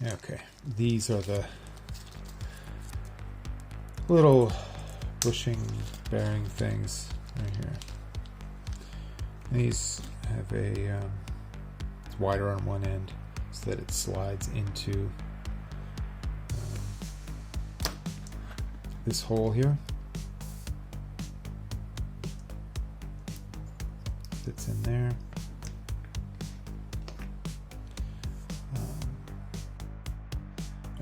Okay, these are the little bushing bearing things right here. And these have a it's wider on one end so that it slides into this hole here. Fits in there.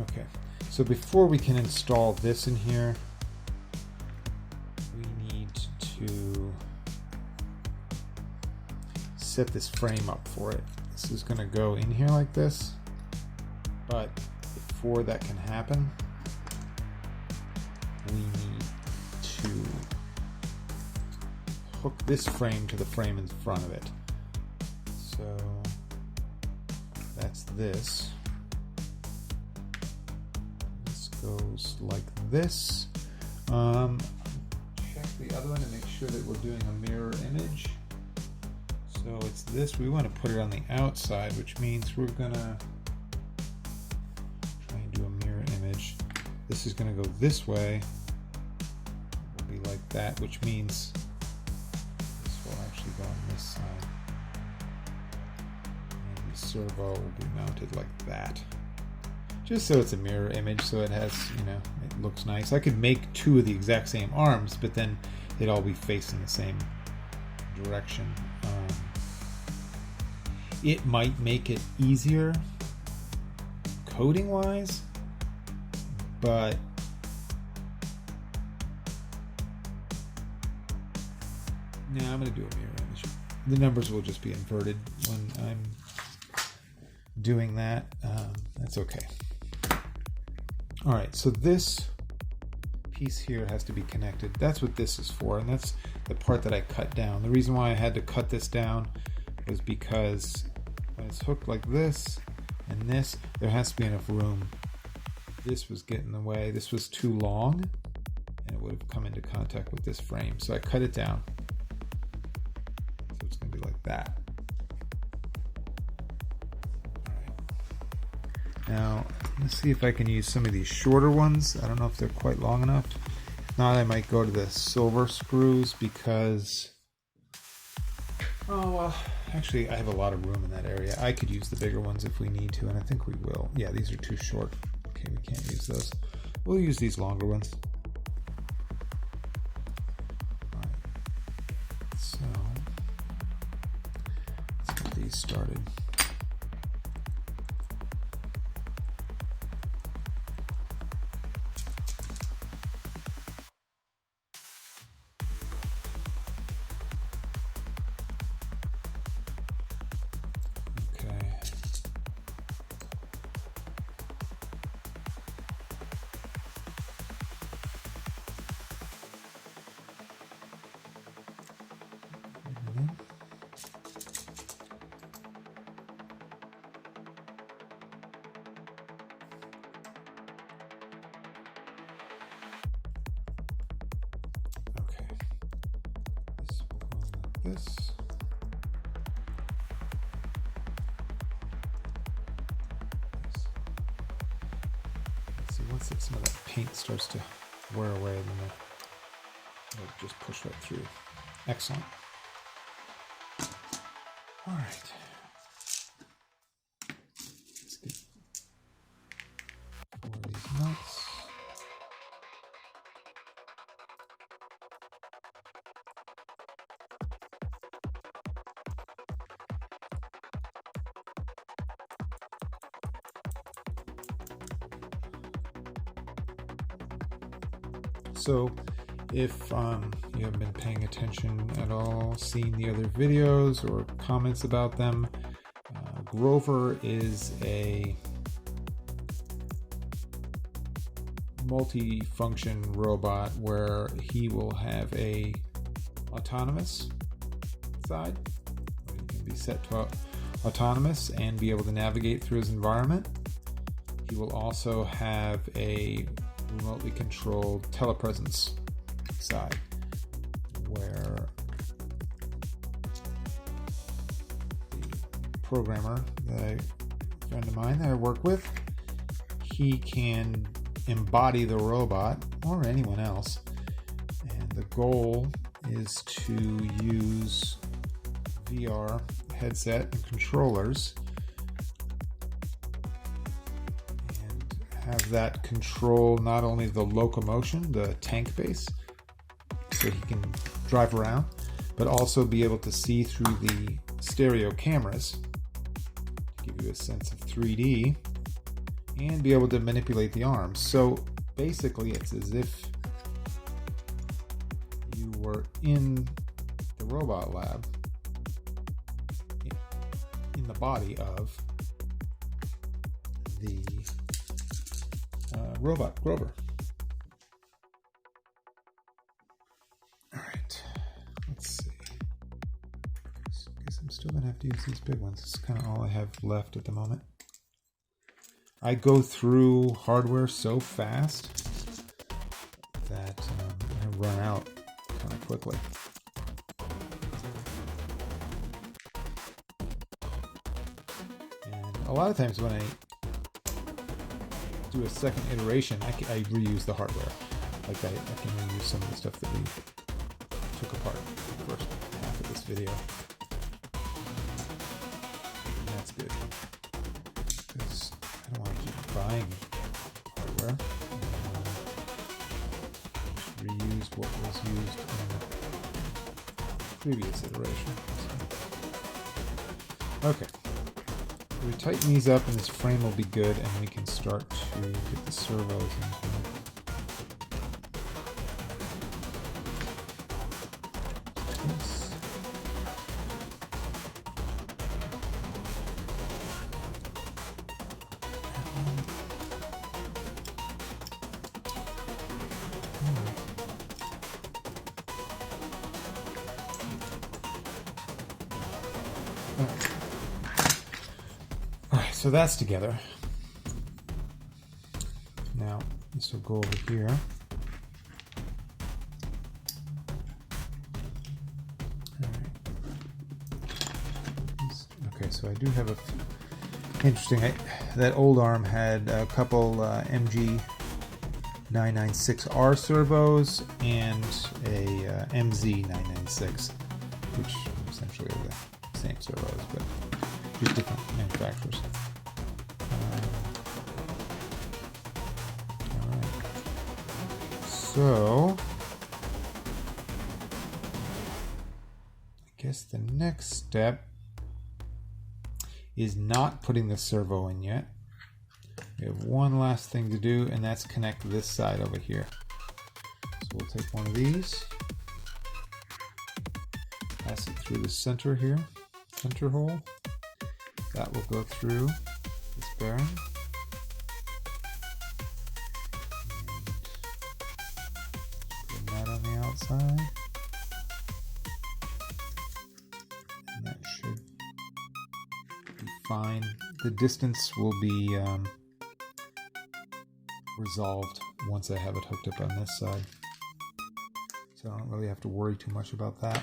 Okay, so before we can install this in here, we need to set this frame up for it. This is going to go in here like this, but before that can happen, we need to hook this frame to the frame in front of it. So that's this. This goes like this. Check the other one to make sure that we're doing a mirror image. So it's this. We want to put it on the outside, which means we're gonna try and do a mirror image. This is going to go this way. It will be like that, which means this will actually go on this side. And the servo will be mounted like that. Just so it's a mirror image, so it has, you know, it looks nice. I could make two of the exact same arms, but then they'd all be facing the same direction. It might make it easier coding wise, but no, I'm going to do a mirror image. The numbers will just be inverted when I'm doing that. That's okay. All right, so this piece here has to be connected. That's what this is for, and that's the part that I cut down. The reason why I had to cut this down was because when it's hooked like this and this, there has to be enough room. This was getting in the way. This was too long, and it would have come into contact with this frame. So I cut it down. So it's going to be like that. All right. Now, let's see if I can use some of these shorter ones. I don't know if they're quite long enough. If not, I might go to the silver screws because... oh, well, actually, I have a lot of room in that area. I could use the bigger ones if we need to, and I think we will. Yeah, these are too short. Okay, we can't use those. We'll use these longer ones. All right. So, let's get these started. This. Let's see, once some of that paint starts to wear away, then it'll just push right through. Excellent. All right. Let's get 4 of these nuts. So if you haven't been paying attention at all, seen the other videos or comments about them, Grover is a multi-function robot where he will have a autonomous side. He can be set to autonomous and be able to navigate through his environment. He will also have a remotely controlled telepresence side where the programmer, a friend of mine that I work with, he can embody the robot or anyone else. And the goal is to use VR headset and controllers and have that control not only the locomotion, the tank base, so he can drive around, but also be able to see through the stereo cameras to give you a sense of 3D and be able to manipulate the arms. So basically it's as if you were in the robot lab in the body of the robot Grover. All right, let's see. I guess I'm still gonna have to use these big ones. It's kind of all I have left at the moment. I go through hardware so fast that I run out kind of quickly. And a lot of times when I do a second iteration, I reuse the hardware. Like I can reuse some of the stuff that we took apart in the first half of this video. And that's good, because I don't want to keep buying hardware. Reuse what was used in the previous iteration. Okay. We tighten these up and this frame will be good, and we can start to get the servos in here. So that's together. Now, this will go over here. All right. Okay, so I do have a interesting. That old arm had a couple MG 996R servos and a MZ 996, which essentially are the same servos, but just different manufacturers. So, I guess the next step is not putting the servo in yet. We have one last thing to do, and that's connect this side over here. So we'll take one of these, pass it through the center here, center hole. That will go through this bearing. Outside, and that should be fine. The distance will be resolved once I have it hooked up on this side, so I don't really have to worry too much about that.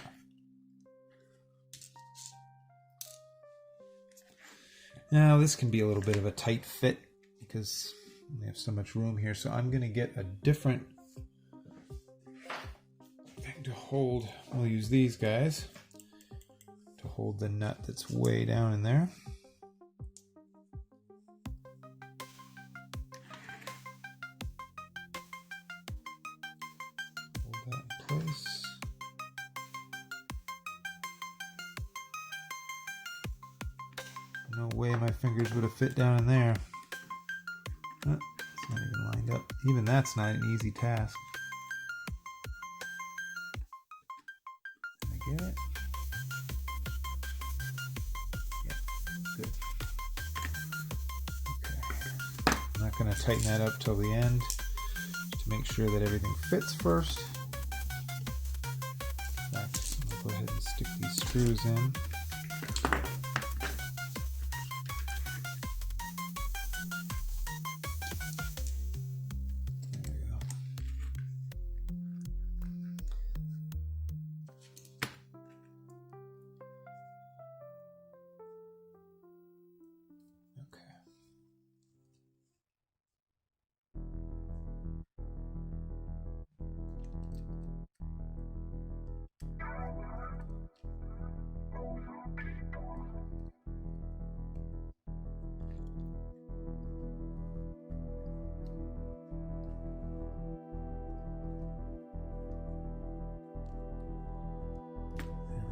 Now this can be a little bit of a tight fit because we have so much room here, so I'm going to get a different to hold. We'll use these guys to hold the nut that's way down in there. Hold that in place. No way my fingers would have fit down in there. Oh, it's not even lined up. Even that's not an easy task. Get it? Yeah, good. Okay. I'm not going to tighten that up till the end, just to make sure that everything fits first. I'll go ahead and stick these screws in.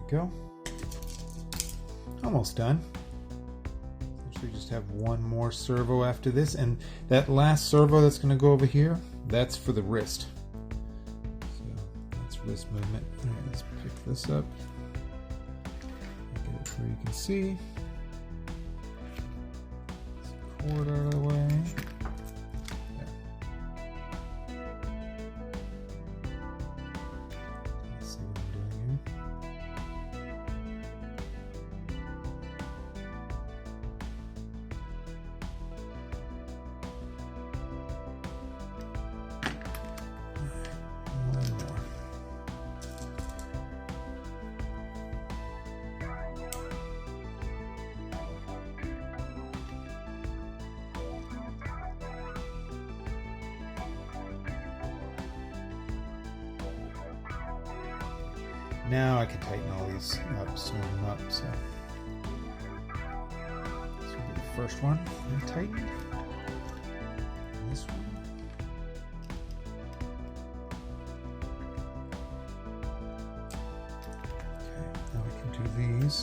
go. Almost done. We just have one more servo after this, and that last servo that's going to go over here, that's for the wrist. So that's wrist movement. All right, let's pick this up. Get it where you can see. Cord out of the way. There. Let's see what I'm doing here. One more. Now I can tighten all these up, smooth them up. So this will be the first one I tightened. This one. Okay, now we can do these.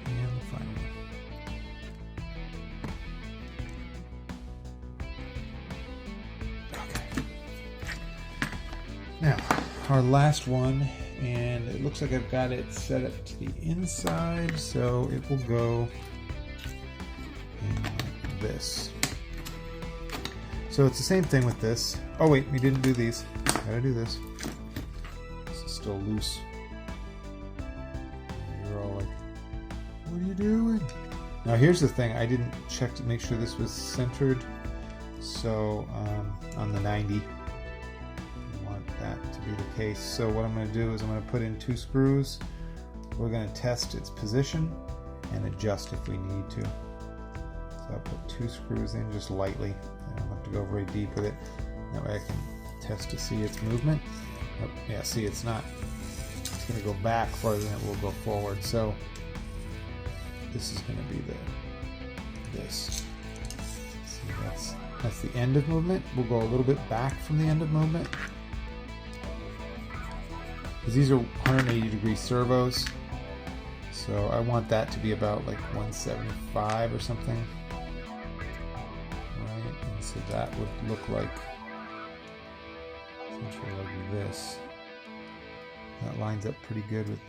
And the final one. Now, our last one, and it looks like I've got it set up to the inside, so it will go in like this. So it's the same thing with this. Oh wait, we didn't do these. Gotta do this. This is still loose. You're all like, what are you doing? Now here's the thing, I didn't check to make sure this was centered. So on the 90. That to be the case. So what I'm going to do is I'm going to put in 2 screws. We're going to test its position and adjust if we need to. So I'll put 2 screws in just lightly. I don't have to go very deep with it. That way I can test to see its movement. Oh, yeah, see, it's not. It's going to go back farther than it will go forward. So this is going to be this. See, that's the end of movement. We'll go a little bit back from the end of movement. Because these are 180 degree servos, so I want that to be about like 175 or something, right? And so that would look like essentially like this. That lines up pretty good with